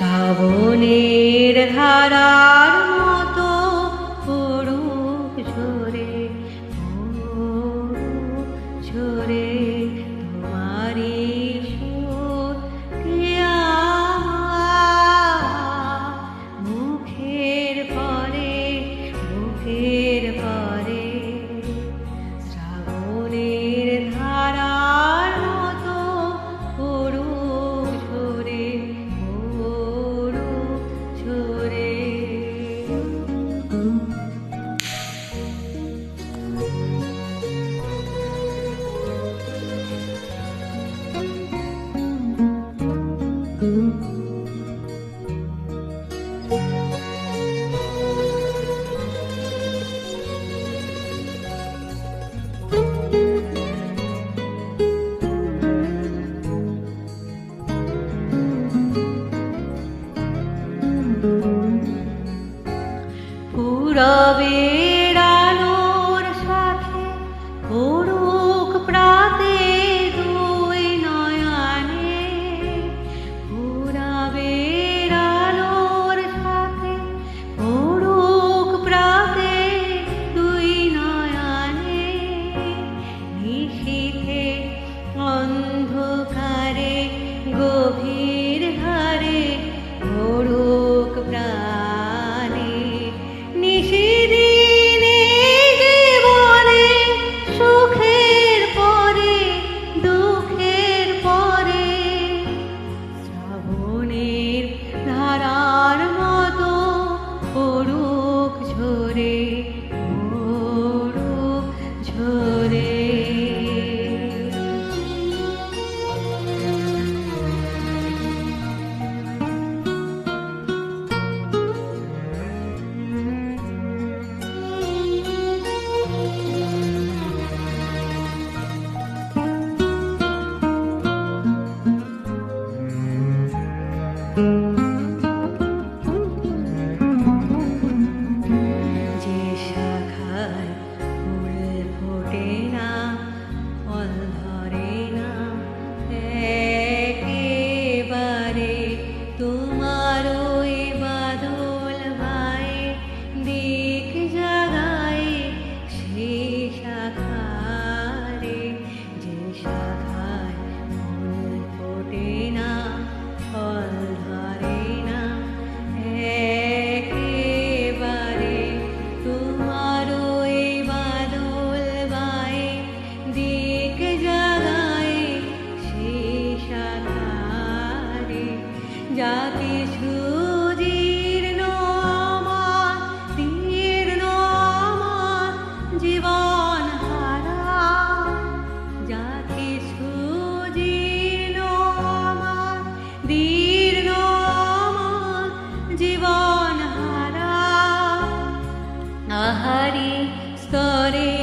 শ্রাবণের ধারার মতো পড়ুক ঝরে, পড়ুক ঝরে তোমারি সুর কে আমার মুখের পরে, মুখের পরে। শ্রাবণের ধারার মতো পড়ুক ঝরে, পড়ুক ঝরে। পূরবের আলোর সাথে পড়ুক প্রাতে দুই নয়নে, পূরবের আলোর সাথে পড়ুক প্রাতে দুই নয়নে। নিশীথে অন্ধকারে গভীর ঘরে পড়ুক প্রাণে। নিশিদিনে জীবনে সুখের পরে দুঃখের পরে, শ্রাবণের ধারার মতো পড়ুক ঝরে, পড়ুক ঝরে। যে শাখায় ফুল ফোটে না, ফল ধরে না একেবারে, তোমার ওই বাদল ভাই দিক জাগায় সেই শাখারে। যে শাখায় ফুল ফোটে না, ফল ধরে না একেবারে, তোমার ওই বাদল ভাই দিক জাগায় সেই শাখারে। যা কিছু জীর্ণ আমার, দীর্ণ আমার জীবন হারা, যা কিছু জীর্ণ আমার, দীর্ণ আমার জীবন হারা। আহারি স্তরে